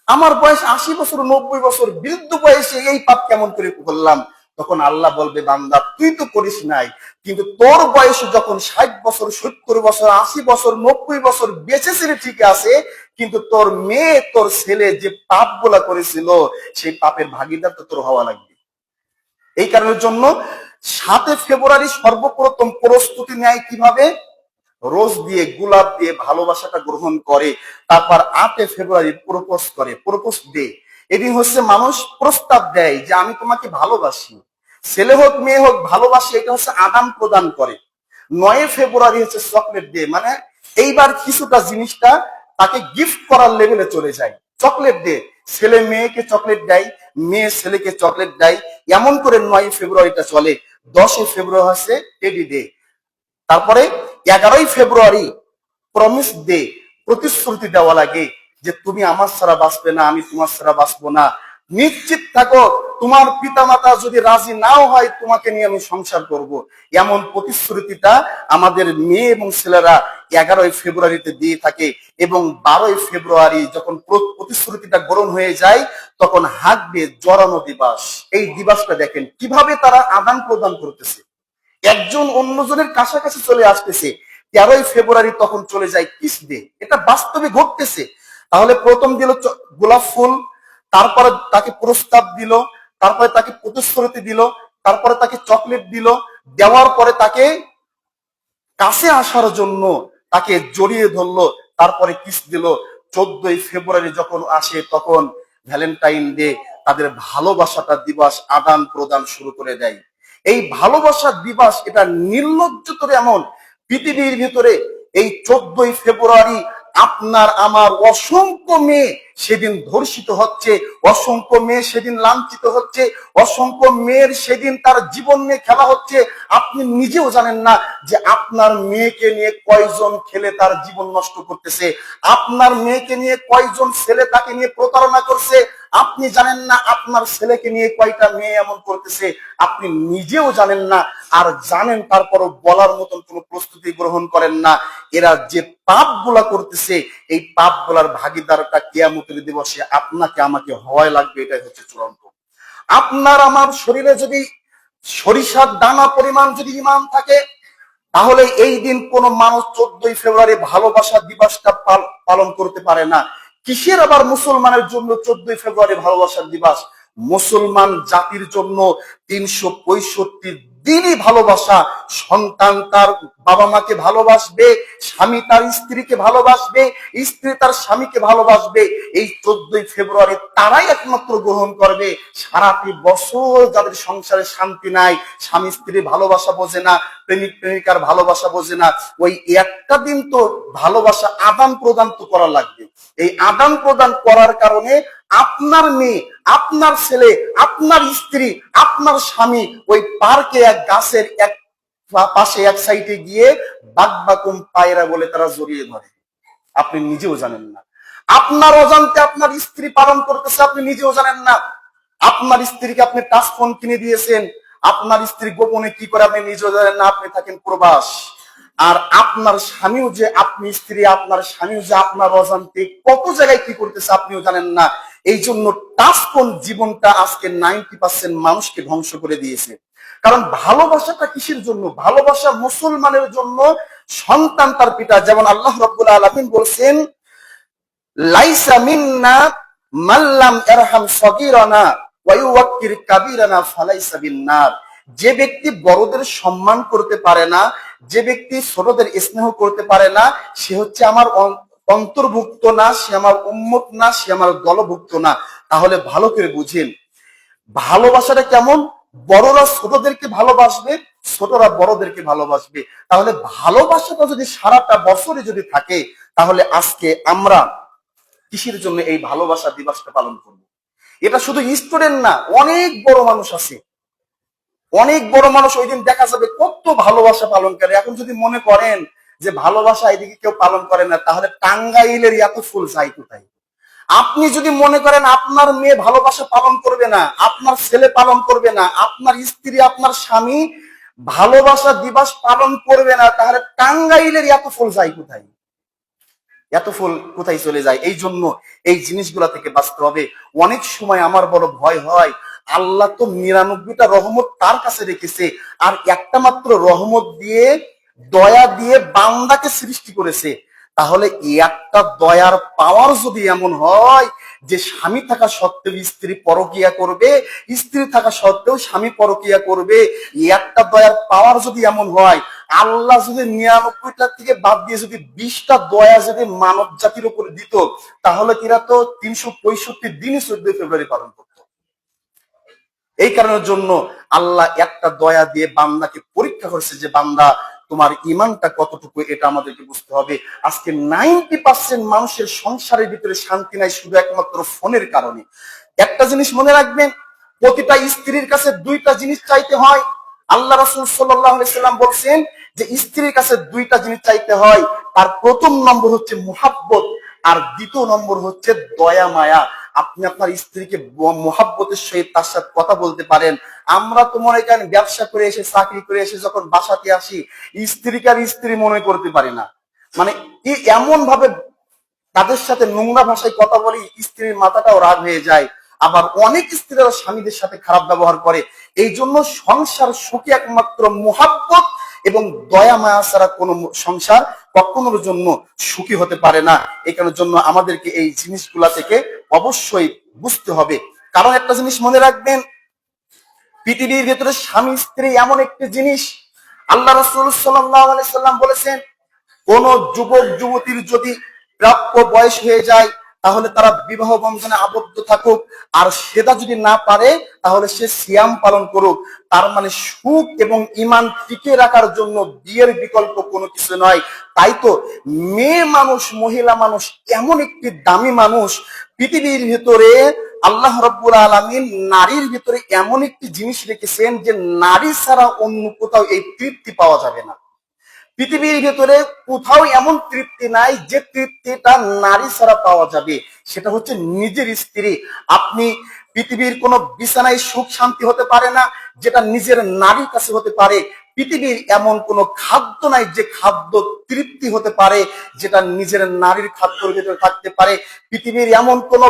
আমার বয়স 80 বছর, 90 বছর, বৃদ্ধ বয়সে এই পাপ কেমন করে করলাম? তখন আল্লাহ বলবে, বান্দা তুই তো করিস নাই, কিন্তু তোর বয়স যখন 60 বছর, 70 বছর, 80 বছর, 90 বছর বেঁচে ছিল ঠিক আছে, কিন্তু তোর মেয়ে, তোর ছেলে যে পাপ গুলা করেছিল, সেই পাপের ভাগিদার তো তোর হওয়া লাগবে। এই কারণের জন্য 7 ফেব্রুয়ারি সর্বপ্রথম প্রস্তুতি নেয় কিভাবে? রোজ দিয়ে, গোলাপ দিয়ে ভালোবাসাটা গ্রহণ করে। তারপর 8 ফেব্রুয়ারি প্রপোজ করে, প্রপোজ ডে। এদিন হচ্ছে মানুষ প্রস্তাব দেয় যে আমি তোমাকে ভালোবাসি, ছেলে হোক মেয়ে হোক ভালোবাসি, এটা হচ্ছে আদান প্রদান করে। 9 ফেব্রুয়ারি হচ্ছে চকলেট ডে, মানে এইবার কিছুটা জিনিসটা তাকে গিফট করার লেভেলে চলে যায়। চকলেট ডে, ছেলে মেয়েকে চকলেট দেয়, মেয়ে ছেলেকে চকলেট দেয়, এমন করে 9 ফেব্রুয়ারিটা চলে। 10 ফেব্রুয়ারি হচ্ছে টেডি ডে। তারপরে 11 ফেব্রুয়ারি প্রমিস ডে, প্রতিশ্রুতি দেওয়া লাগে যে তুমি আমার ছাড়া বাঁচবে না, আমি তোমার ছাড়া বাঁচবো না, নিশ্চিত থাকো তোমার পিতামাতা যদি রাজি নাও হয় তোমাকে নিয়ে আমি সংসার করব। এমন প্রতিশ্রুতিটা আমাদের মেয়ে এবং ছেলেরা 11 ফেব্রুয়ারিতে দিয়ে থাকে। এবং 12 ফেব্রুয়ারি যখন প্রতিশ্রুতিটা গ্রহণ হয়ে যায়, তখন হাঁকবে জড়ানো দিবস। এই দিবসটা দেখেন কিভাবে তারা আদান প্রদান করতেছে, একজন অন্যজনের কাছাকাছি চলে আসতেছে। 13 ফেব্রুয়ারি তখন চলে যায় কিস ডে, এটা বাস্তবে ঘটতেছে। তাহলে প্রথম দিল গোলাপ ফুল, তারপরে তাকে প্রস্তাব দিল, তারপরে তাকে প্রতিশ্রুতি দিল, তারপরে তাকে চকলেট দিল, দেওয়ার পরে তাকে কাছে আসার জন্য তাকে জড়িয়ে ধরলো, তারপরে কিস দিল। 14 ফেব্রুয়ারি যখন আসে তখন ভ্যালেন্টাইন ডে, তাদের ভালোবাসাটা দিবস আদান প্রদান শুরু করে দেয়। এই ভালোবাসা দিবস এটা নির্লজ্জতর এমন, পৃথিবীর ভিতরে এই 14 ফেব্রুয়ারি আপনার আমার অসংখ্য মেয়ে সেদিন ধর্ষিত হচ্ছে, অসংখ্য মেয়ে সেদিন লাঞ্ছিত হচ্ছে, অসংখ্য মেয়ের সেদিন তার জীবন নিয়ে খেলা হচ্ছে। আপনি নিজেও জানেন না যে আপনার মেয়েকে নিয়ে কয়জন ছেলে তার জীবন নষ্ট করতেছে, আপনার মেয়েকে নিয়ে কয়জন ছেলে তাকে নিয়ে প্রতারণা করছে। আপনি জানেন না আপনার ছেলেকে নিয়ে কয়টা মেয়ে এমন করতেছে, আপনি নিজেও জানেন না। আর জানেন তারপরও বলার মতন কোনো প্রস্তুতি গ্রহণ করেন না। এরা যে পাপ গুলা করতেছে, এই পাপ গুলার ভাগিদারটা কিয়ামতের দিবসে আপনাকে আমাকে হওয়াই লাগবে, এটাই হচ্ছে চূড়ান্ত। আপনার আমার শরীরে যদি সরিষার দানা পরিমাণ যদি ঈমান থাকে, তাহলে এই দিন কোন মানুষ 14ই ফেব্রুয়ারি ভালোবাসা দিবসটা পালন করতে পারে না। কিসের আবার মুসলমানের জন্য 14ই ফেব্রুয়ারি ভালোবাসার দিবস? মুসলমান জাতির জন্য 365 দিনই ভালোবাসা। সন্তান তার বাবা মাকে ভালোবাসবে, স্বামী তার স্ত্রীকে ভালোবাসবে, স্ত্রী তার স্বামীকে ভালোবাসবে। এই 14ই ফেব্রুয়ারি তারাই একমাত্র গ্রহণ করবে। সারাটি বছর যাদের সংসারে শান্তি নাই, স্বামী স্ত্রী ভালোবাসা বোঝে না, প্রেমিক প্রেমিকার ভালোবাসা বোঝে না, ওই একটা দিন তো ভালোবাসা আদান প্রদান তো করা লাগবে। এই আদান প্রদান করার কারণে আপনার মেয়ে, আপনার ছেলে, আপনার স্ত্রী, আপনার স্বামী ওই পার্কে এক গাছের এক পাশে এক সাইডে গিয়ে বাকবাকুম পায়রা বলে তারা জড়িয়ে ধরে। আপনি নিজেও জানেন না। আপনার অজান্তে আপনার স্ত্রী পালন করতেছে, আপনি নিজেও জানেন না। আপনার স্ত্রীকে আপনি টাচ ফোন কিনে দিয়েছেন, আপনার স্ত্রী গোপনে কি করে আপনি নিজেও জানেন না। আপনি থাকেন প্রবাস। আর আপনার স্বামীও যে, আপনি স্ত্রী আপনার স্বামীও যে আপনার অজান্তে কত জায়গায় কি করতেছে আপনিও জানেন না। এই জন্য টাচ ফোন জীবনটা আজকে 90% মানুষকে ধ্বংস করে দিয়েছে। কারণ ভালোবাসাটা কিসের জন্য? ভালোবাসা মুসলমানের জন্য সন্তান তার পিতা, যেমন আল্লাহ রাব্বুল আলামিন বলছেন, লাইসা মিন্না মাল্লাম ইয়ারহাম সগীরানা ওয়া ইউওয়াক্কির কাবীরানা ফালাইসা বিন্নার। যে ব্যক্তি বড়দের সম্মান করতে পারে না, যে ব্যক্তি ছোটদের স্নেহ করতে পারে না, সে হচ্ছে আমার অন্তর্ভুক্ত না, সে আমার উম্মত না, সে আমার দলভুক্ত না। তাহলে ভালো করে বুঝেন ভালোবাসাটা কেমন। বড়রা ছোটদেরকে ভালোবাসবে, ছোটরা বড়দেরকে ভালোবাসবে। তাহলে ভালোবাসাটা যদি সারাটা বছরে যদি থাকে, তাহলে আজকে আমরা কিসের জন্য এই ভালোবাসা দিবসটা পালন করব? এটা শুধু স্টুডেন্ট না, অনেক বড় মানুষ আছে, অনেক বড় মানুষ ওই দিন দেখা যাবে কত ভালোবাসা পালন করে। এখন যদি মনে করেন যে ভালোবাসা এদিকে কেউ পালন করে না, তাহলে টাঙ্গাইলের এত ফুল চাই কোথায়? আপনি যদি মনে করেন আপনার মেয়ে ভালোবাসা পালন করবে না, আপনার ছেলে পালন করবে না, আপনার স্ত্রী আপনার স্বামী ভালোবাসা দিবস পালন করবে না, তাহলে টাঙ্গাইলের এত ফুল যায় কোথায়? এত ফুল কোথায় চলে যায়? এই জন্য এই জিনিসগুলা থেকে বাঁচতে হবে। অনেক সময় আমার বড় ভয় হয়, আল্লাহ তো 99টা রহমত তার কাছে রেখেছে, আর একটা মাত্র রহমত দিয়ে, দয়া দিয়ে বান্দাকে সৃষ্টি করেছে। তাহলে একটা দয়ার পাওয়ার যদি এমন হয় যে স্বামী থাকা সত্ত্বেও স্ত্রী পরকিয়া করবে, স্ত্রী থাকা সত্ত্বেও স্বামী পরকিয়া করবে, একটা দয়ার পাওয়ার যদি এমন হয়, আল্লাহ যদি 99টা থেকে বাদ দিয়ে যদি 20টা দয়া যদি মানব জাতির উপর দিত, তাহলে কিরা তো 365 দিনই 14 ফেব্রুয়ারি পালন করত। এই কারণের জন্য আল্লাহ একটা দয়া দিয়ে বান্দাকে পরীক্ষা করেছে যে বান্দা তোমার ইমানটা কতটুকু, এটা আমাদেরকে বুঝতে হবে। আজকে 90% মানুষের সংসারের ভিতরে শান্তি নাই, শুধু একমাত্র ফোনের কারণে। একটা জিনিস মনে রাখবেন, প্রতিটা স্ত্রীর কাছে দুইটা জিনিস চাইতে হয়। আল্লাহ রাসূল সাল্লাল্লাহু আলাইহি সাল্লাম বলছেন যে স্ত্রীর কাছে দুইটা জিনিস চাইতে হয়। তার প্রথম নম্বর হচ্ছে মুহাব্বত, আর দ্বিতীয় নম্বর হচ্ছে দয়া মায়া। আপনি আপনার স্ত্রীকে মোহাব্বতের সহিত তার সাথে কথা বলতে পারেন। আমরা তো মনে করেন ব্যবসা করে এসে, চাকরি করে এসে যখন বাসাতে আসি, স্ত্রীকে আর স্ত্রী মনে করতে পারি না। মানে এমন ভাবে তাদের সাথে নোংরা ভাষায় কথা বলি, স্ত্রীর মাথাটাও রাগ হয়ে যায়। আবার অনেক স্ত্রীরা স্বামীদের সাথে খারাপ ব্যবহার করে। এই জন্য সংসার সুখী একমাত্র মুহাব্বত এবং দয়া মায়া ছাড়া কোনো সংসার কখনোর জন্য সুখী হতে পারে না। এই কারণের জন্য আমাদেরকে এই জিনিসগুলা থেকে অবশ্যই বুঝতে হবে। কারণ একটা জিনিস মনে রাখবেন, পৃথিবীর ভেতরে স্বামী স্ত্রী এমন একটি জিনিস, আল্লাহ রাসূল সাল্লাল্লাহু আলাইহি সাল্লাম বলেছেন, কোন যুবক যুবতীর যদি প্রাপ্য বয়স হয়ে যায়, তাহলে তারা বিবাহ বন্ধনে আবদ্ধ থাকুক, আর সেটা যদি না পারে তাহলে সে সিয়াম পালন করুক। তার মানে সুখ এবং ঈমান টিকে রাখার জন্য বিয়ের বিকল্প কোনো কিছু নয়। তাই তো মেয়ে মানুষ, মহিলা মানুষ এমন একটি দামি মানুষ, পৃথিবীর ভিতরে আল্লাহ রাব্বুল আলামিন নারীর ভিতরে এমন একটি জিনিস রেখেছেন যে নারী ছাড়া অন্য কোথাও এই তৃপ্তি পাওয়া যাবে না। পৃথিবীর ভেতরে কোথাও এমন তৃপ্তি নাই যে তৃপ্তিটা নারী ছাড়া পাওয়া যাবে, সেটা হচ্ছে নিজের স্ত্রী। আপনি পৃথিবীর কোন বিছানায় সুখ শান্তি হতে পারে না যেটা নিজের নারীর কাছে হতে পারে। পৃথিবীর এমন কোন খাদ্য নাই যে খাদ্য তৃপ্তি হতে পারে যেটা নিজের নারীর খাদ্যের ভেতরে থাকতে পারে। পৃথিবীর এমন কোন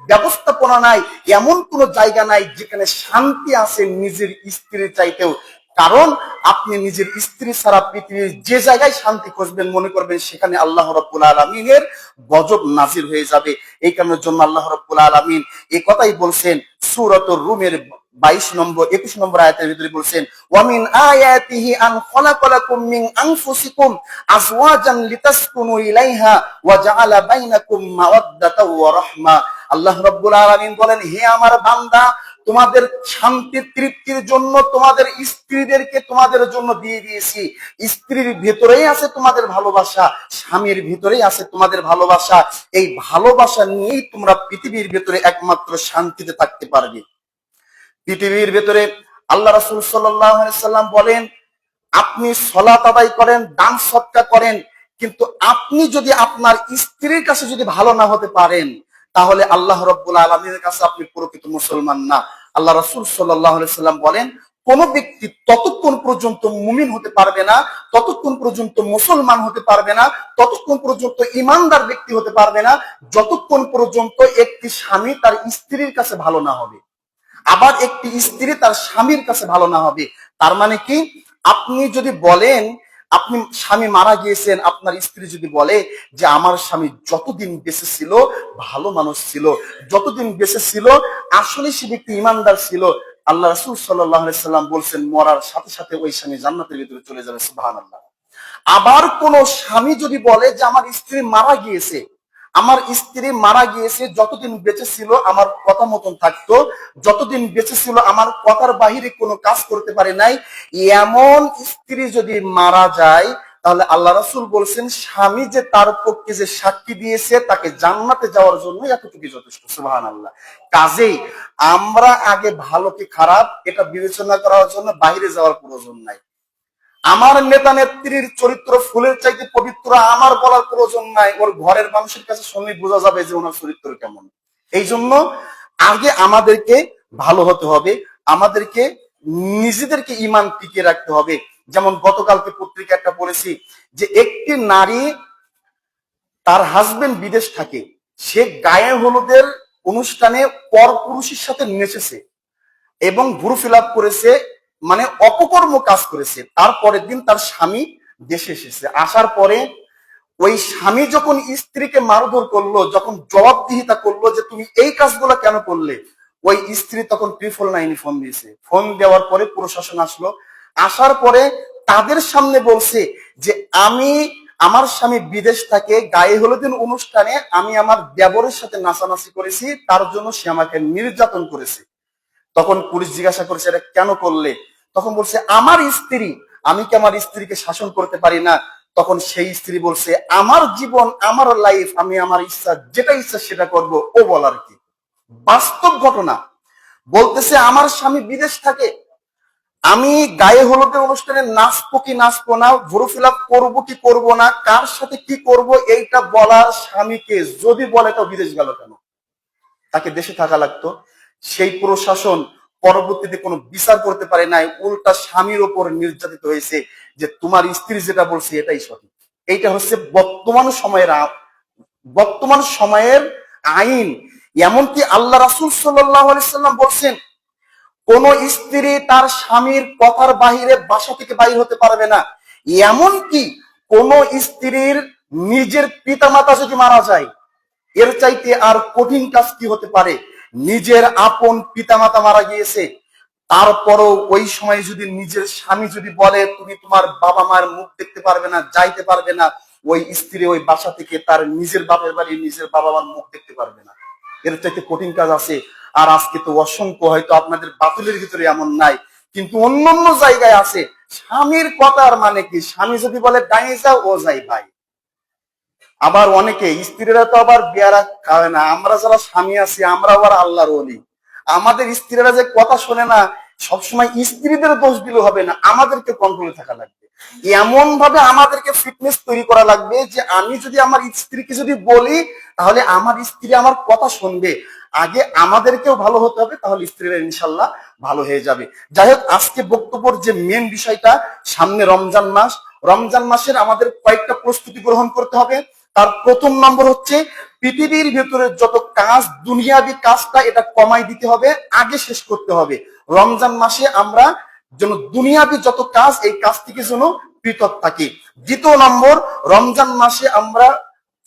ব্যবস্থাপনা নাই, এমন কোন জায়গা নাই যেখানে শান্তি আছে নিজের স্ত্রীর চাইতেও। কারণ আপনি নিজের স্ত্রী ছাড়া পৃথিবীর যে জায়গায় শান্তি খুঁজবেন মনে করবেন সেখানে আল্লাহ রাব্বুল আলামিনের গজব নাজির হয়ে যাবে। এই কারণের জন্য আল্লাহ রাব্বুল আলামিন এই কথাই বলছেন সূরাতুর রুমের 21 নম্বর আয়াতের ভিতরে বলছেন, ওয়ামিন আয়াতিহি আন খালাকালাকুম মিন আনফুসিকুম আজওয়াজান লিতাসকুনু ইলাইহা ওয়া জাআলা বাইনাকুম মাওয়াদ্দাতাও ওয়া রাহমা। আল্লাহ রাব্বুল আলামিন বলেন, হে আমার বান্দা, তোমাদের শান্তি তৃপ্তির জন্য তোমাদের স্ত্রীদেরকে তোমাদের জন্য দিয়ে দিয়েছি। স্ত্রীর ভেতরেই আছে তোমাদের ভালোবাসা, স্বামীর ভিতরেই আছে তোমাদের ভালোবাসা। এই ভালোবাসা নিয়েই তোমরা পৃথিবীর ভেতরে একমাত্র শান্তিতে থাকতে পারবে। পৃথিবীর ভেতরে আল্লাহ রাসূল সাল্লাল্লাহু আলাইহি সাল্লাম বলেন, আপনি সালাত আদায় করেন, দান সদকা করেন, কিন্তু আপনি যদি আপনার স্ত্রীর কাছে যদি ভালো না হতে পারেন তাহলে আল্লাহ রাব্বুল আলামিনের কাছে আপনি প্রকৃত মুসলমান না। আল্লাহ রাসূল সাল্লাল্লাহু আলাইহি সাল্লাম বলেন, কোন ব্যক্তি ততক্ষণ পর্যন্ত মুমিন হতে পারবে না, ততক্ষণ পর্যন্ত মুসলমান হতে পারবে না, ততক্ষণ পর্যন্ত ইমানদার ব্যক্তি হতে পারবে না, যতক্ষণ পর্যন্ত একটি স্বামী তার স্ত্রীর কাছে ভালো না হবে, আবার একটি স্ত্রী তার স্বামীর কাছে ভালো না হবে। তার মানে কি, আপনি যদি বলেন আপনি স্বামী মারা গিয়েছেন, আপনার স্ত্রী যদি বলে যে আমার স্বামী যতদিন বেঁচে ছিল ভালো মানুষ ছিল, যতদিন বেঁচে ছিল আসলে সে ব্যক্তি ইমানদার ছিল, আল্লাহ রাসূল সাল্লাল্লাহু আলাইহি সাল্লাম বলছেন মরার সাথে সাথে ওই স্বামী জান্নাতের ভিতরে চলে যাবে। সুবহানাল্লাহ। আবার কোন স্বামী যদি বলে যে আমার স্ত্রী মারা গিয়েছে, আমার স্ত্রী মারা গিয়েছে, যতদিন বেঁচে ছিল আমার কথা মতন থাকতো, যতদিন বেঁচে ছিল আমার কথার বাহিরে কোনো কাজ করতে পারে নাই, এমন স্ত্রী যদি মারা যায় তাহলে আল্লাহ রাসূল বলছেন স্বামী যে তার পক্ষে যে সাক্ষী দিয়েছে তাকে জান্নাতে যাওয়ার জন্য এতটুকু যথেষ্ট। সুবহানাল্লাহ। কাজেই আমরা আগে ভালো কি খারাপ এটা বিবেচনা করার জন্য বাইরে যাওয়ার প্রয়োজন নাই। আমার নেতা নেত্রীর চরিত্র ফুলের চাইতে পবিত্র আমার বলার প্রয়োজন নাই, ওর ঘরের মানুষের কাছে শুনলে বোঝা যাবে যে ওনার চরিত্র কেমন। এই জন্য আগে আমাদেরকে ভালো হতে হবে, আমাদেরকে নিজেদেরকে ঈমান টিকিয়ে রাখতে হবে। যেমন গতকালকে পত্রিকা একটা পড়েছি যে একটি নারী, তার হাজবেন্ড বিদেশ থাকে, সে গায়ে হলুদের অনুষ্ঠানে পরপুরুষের সাথে নেচেছে এবং ভুরু ফিল আপ করেছে, মানে অপকর্ম কাজ করেছে। তারপরের দিন তার স্বামী দেশে এসেছে, আসার পরে ওই স্বামী যখন স্ত্রীকে মারধর করলো, যখন জবাবদিহিতা করলো যে তুমি এই কাজগুলো কেন করলে, ওই স্ত্রী তখন 999 ফোন দিয়েছে। ফোন দেওয়ার পরে প্রশাসন আসলো, আসার পরে তাদের সামনে বলছে যে আমি, আমার স্বামী বিদেশ থাকে, গায়ে হলুদের অনুষ্ঠানে আমি আমার দেবরের সাথে নাচানাচি করেছি, তার জন্য সে আমাকে নির্যাতন করেছে। তখন পুলিশ জিজ্ঞাসা করেছে এটা কেন করলে, তখন বলছে আমার স্ত্রী, আমি কি আমার স্ত্রীকে শাসন করতে পারি না? তখন সেই স্ত্রী বলছে আমার জীবন, আমার লাইফ, আমি আমার ইচ্ছা যেটা ইচ্ছা সেটা করব। ও বলার কি, বাস্তব ঘটনা বলতেছে আমার স্বামী বিদেশ থাকে, আমি গায়ে হলুদের অনুষ্ঠানে নাচবো কি নাচবো না, ভুরু ফিল আপ করবো কি করবো না, কার সাথে কি করব, এইটা বলার স্বামীকে যদি বলে তো বিদেশ গেল কেন, তাকে দেশে থাকা লাগতো। সেই প্রশাসন পরবর্তীতে কোনো বিচার করতে পারে নাই, উল্টা স্বামীর ওপর নির্যাতিত হয়েছে যে তোমার স্ত্রী যেটা বলছে এটাই সঠিক। এইটা হচ্ছে বর্তমান সময়ের আইন। এমনকি আল্লাহ রাসূল সাল্লাল্লাহু আলাইহি সাল্লাম বলছেন কোন স্ত্রী তার স্বামীর কথার বাহিরে বাসা থেকে বাইর হতে পারবে না। এমনকি কোন স্ত্রীর নিজের পিতামাতা যদি মারা যায়, এর চাইতে আর কঠিন কাজ কি হতে পারে? নিজের আপন পিতামাতা মারা গিয়েছে, তারপরও ওই সময় যদি নিজের স্বামী যদি বলে তুমি তোমার বাবা মায়ের মুখ দেখতে পারবে না, যাইতে পারবে না, ওই স্ত্রী ওই বাসা থেকে তার নিজের বাপের বাড়ি নিজের বাবা মার মুখ দেখতে পারবে না। এর চাইতে কঠিন কাজ আছে? আর আজকে তো অসংখ্য, হয়তো আপনাদের বাতুলের ভিতরে এমন নাই, কিন্তু অন্যান্য জায়গায় আছে। স্বামীর কথার মানে কি, স্বামী যদি বলে ডাইনে যাও, ও যাই ভাই। আবার অনেকে স্ত্রীরা তো আবার বেয়ারা খায় না। আমরা যারা স্বামী আছি, আমরা আবার আল্লাহর ওলি। আমাদের স্ত্রীরা যে কথা শোনে না, সবসময় স্ত্রীদের দোষ দিলে হবে না, আমাদেরকে কন্ট্রোলে থাকা লাগবে। এমন ভাবে আমাদেরকে ফিটনেস তৈরি করা লাগবে যে আমি যদি আমার স্ত্রীকে যদি বলি, তাহলে আমার স্ত্রী আমার কথা শুনবে। আগে আমাদেরকেও ভালো হতে হবে, তাহলে স্ত্রীরা ইনশাল্লাহ ভালো হয়ে যাবে। যাই হোক, আজকে বক্তব্যের যে মেন বিষয়টা, সামনে রমজান মাস। রমজান মাসের আমাদের কয়েকটা প্রস্তুতি গ্রহণ করতে হবে। তার প্রথম নম্বর হচ্ছে, পৃথিবীর ভেতরে যত কাজ, দুনিয়াবি কাজটা এটা কমাই দিতে হবে, আগে শেষ করতে হবে। রমজান মাসে আমরা যেন দুনিয়াবি যত কাজ, এই কাজ থেকে যেন পৃথক থাকি। দ্বিতীয় নম্বর, রমজান মাসে আমরা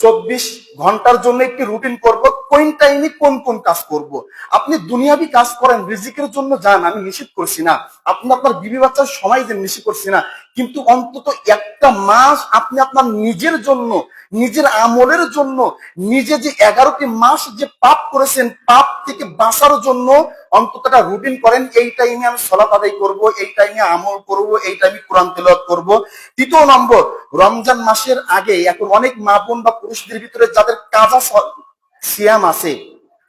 24 ঘন্টার জন্য একটি রুটিন করব, কোন টাইমে কোন কোন কাজ করব। আপনি দুনিয়াবি কাজ করেন, রিজিকের জন্য যান, আমি নিষেধ করছি না। আপনি আপনার বিবি বাচ্চার সময় দেন, নিষেধ করছি না। কিন্তু অন্তত একটা মাস আপনি আপনার নিজের জন্য, নিজের আমলের জন্য, নিজে যে 11টি মাস যে পাপ করেছেন, পাপ থেকে বাঁচার জন্য অন্তত একটা রুটিন করেন। এই টাইমে আমি সালাত আদায় করব, এই টাইমে আমল করব, এই টাইমে কোরআন তেলাওয়াত করব। তৃতীয় নম্বর, রমজান মাসের আগে এখন অনেক মা বোন বা পুরুষদের ভিতরে যাদের কাজা সিয়াম আছে,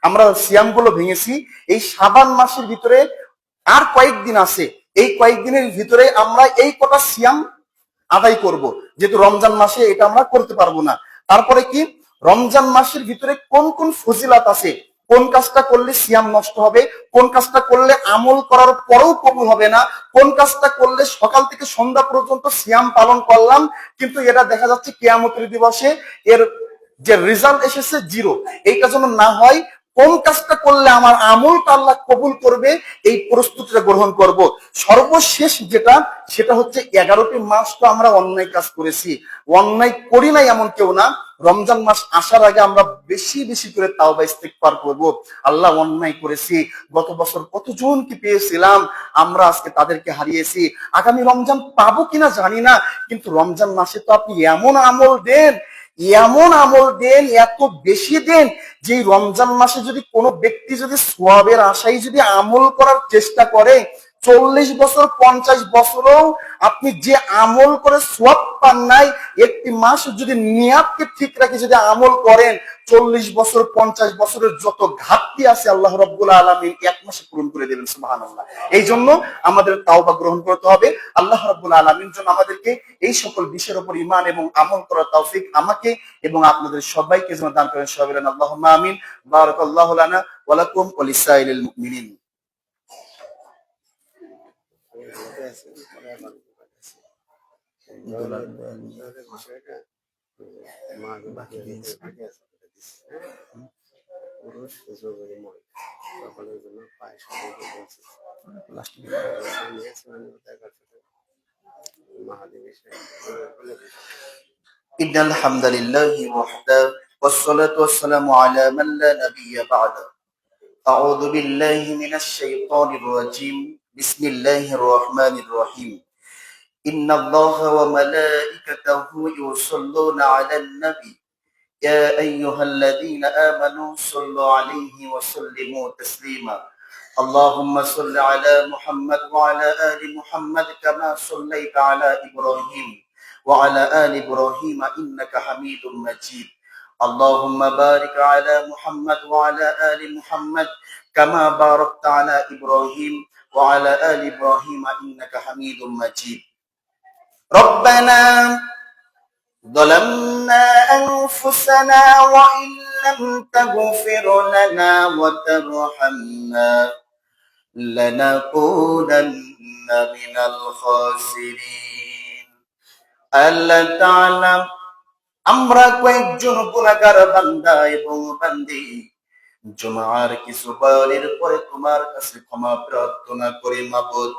আমরা সিয়াম গুলো ভেঙেছি। এই শাবান মাসের ভিতরে আর কয়েকদিন আছে, এই কয়েকদিনের ভিতরে আমরা এই কটা সিয়াম আদায় করব, যেহেতু রমজান মাসে এটা আমরা করতে পারবো না। তারপরে কি, রমজান মাসের ভিতরে কোন কোন ফজিলাত আছে, কোন কাজটা করলে সিয়াম নষ্ট হবে, কোন কাজটা করলে আমল করার পরেও কবুল হবে না, কোন কাজটা করলে সকাল থেকে সন্ধ্যা পর্যন্ত সিয়াম পালন করলাম, কিন্তু এটা দেখা যাচ্ছে কিয়ামতের দিবসে এর যে রেজাল্ট এসেছে জিরো। এইটা যেন না হয়, কোন কাজটা করলে আমার আমলটা আল্লাহ কবুল করবে, এই প্রস্তুতিটা গ্রহণ করব। সর্বশেষ যেটা, সেটা হচ্ছে 11টি মাস তো আমরা অন্যায় কাজ করেছি। অন্যায় করি নাই এমন কেউ না। রমজান মাস আসার আগে আমরা বেশি বেশি করে তাওবা ইস্তিগফার করব। আল্লাহ, অন্যায় করেছি, গত বছর কতজনকে পেয়েছিলাম, আমরা আজকে তাদেরকে হারিয়েছি। আগামী রমজান পাবো কিনা জানি না, কিন্তু রমজান মাসে তো আপনি এমন আমল দেন, এমন আমল দেন, এত বেশি দেন, যে রমজান মাসে যদি কোনো ব্যক্তি যদি সোয়াবের আশায় যদি আমল করার চেষ্টা করে, 40 বছর 50 বছরও আপনি যে আমল করে সোয়াব পান নাই, একটি মাস যদি নিয়াতকে ঠিক রাখে যদি আমল করেন, 40 বছর 50 বছরের যত ঘাটতি আছে আল্লাহ রাব্বুল আলামিন এক মাসে পূরণ করে দেবেন। সুবহানাল্লাহ। এই জন্য আমাদের তাওবা গ্রহণ করতে হবে। আল্লাহ রাব্বুল আলামিন যেন আমাদেরকে এই সকল বিষয়ের উপর ঈমান এবং আমল করার তৌফিক আমাকে এবং আপনাদের সবাইকে যেন দান করেন। সবাই বলেন আল্লাহুম্মা আমিন। বারাকাল্লাহু লানা ওয়া লাকুম ওয়া লিসাইরিল মুমিনিন। ইন্নাল হামদালিল্লাহি ওয়াহদাহু ওয়াসসালাতু ওয়াসসালামু আলা মান লা নাবিয়্যা বা'দা। আউযু বিল্লাহি মিনাশ শাইতানির রাজীম। বিসমিল্লাহির রহমানির রহিম। ইন্নাল্লাহা ওয়া মালাইকাতাহু ইউসাল্লুনা আলান নাবী ইয়া আইয়ুহাল্লাযীনা আমানু সাল্লু আলাইহি ওয়া সাল্লিমু তাসলিমা। আল্লাহুম্মা সাল্লি আলা মুহাম্মাদ ওয়া আলা আলি মুহাম্মাদ কামা সাল্লাইতা আলা ইব্রাহিম ওয়া আলা আলি ইব্রাহিম ইন্নাকা হামিদুম মাজিদ। اللهم بارك على محمد وعلى آل محمد كما باركت على إبراهيم وعلى آل إبراهيم إنك حميد مجيد. ربنا ظلمنا أنفسنا وإن لم تغفر لنا وترحمنا لنكونن من الخاسرين. আল্লাহ তাআলা, আমরা কয়েকজন গুনাহগার বান্দা এবং বান্দি জুমার কিছু বারের পরে তোমার কাছে ক্ষমা প্রার্থনা করি। মাবুদ,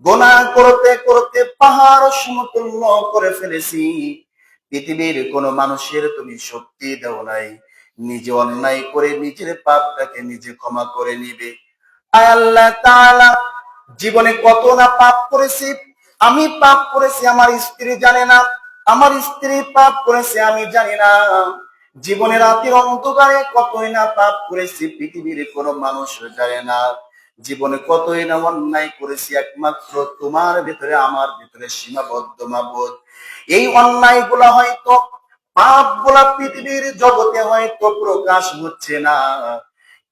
গুনাহ করতে করতে পাহাড় সমতুল্য করে ফেলেছি। পৃথিবীর কোন মানুষের তুমি শক্তি দাও নাই নিজে অন্যায় করে নিজের পাপটাকে নিজে ক্ষমা করে নিবে। আয় আল্লাহ তাআলা, জীবনে কত না পাপ করেছি। আমি পাপ করেছি, আমার স্ত্রী জানে না, আমার স্ত্রী পাপ করেছে আমি জানি না, জীবনে রাতের অন্ধকারে কতই না পাপ করেছি পৃথিবীর কোনো মানুষ জানে না। জীবনে কতই না অন্যায় করেছি, একমাত্র তোমার ভিতরে আমার ভিতরে সীমাবদ্ধ মাবুদ। এই অন্যায় গুলা হয়তো, পাপ গুলা পৃথিবীর জগতে হয়তো প্রকাশ হচ্ছে না,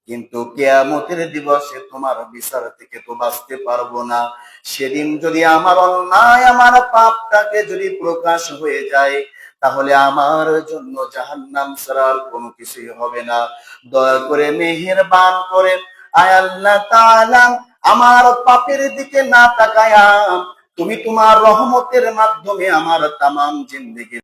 কিন্তু কিয়ামতের দিবসে তোমার বিচার থেকে তো বাঁচতে পারবো না। সেদিন যদি আমার অন্যায় আমার পাপটাকে যদি প্রকাশ হয়ে যায়, তাহলে আমার জন্য জাহান্নাম ছাড়া আর কোনো কিছুই হবে না। দয়া করে মেহেরবান করে আয় আল্লাহ তাআলা আমার পাপের দিকে না তাকায়া তুমি তোমার রহমতের মাধ্যমে আমার তামাম জিন্দেগি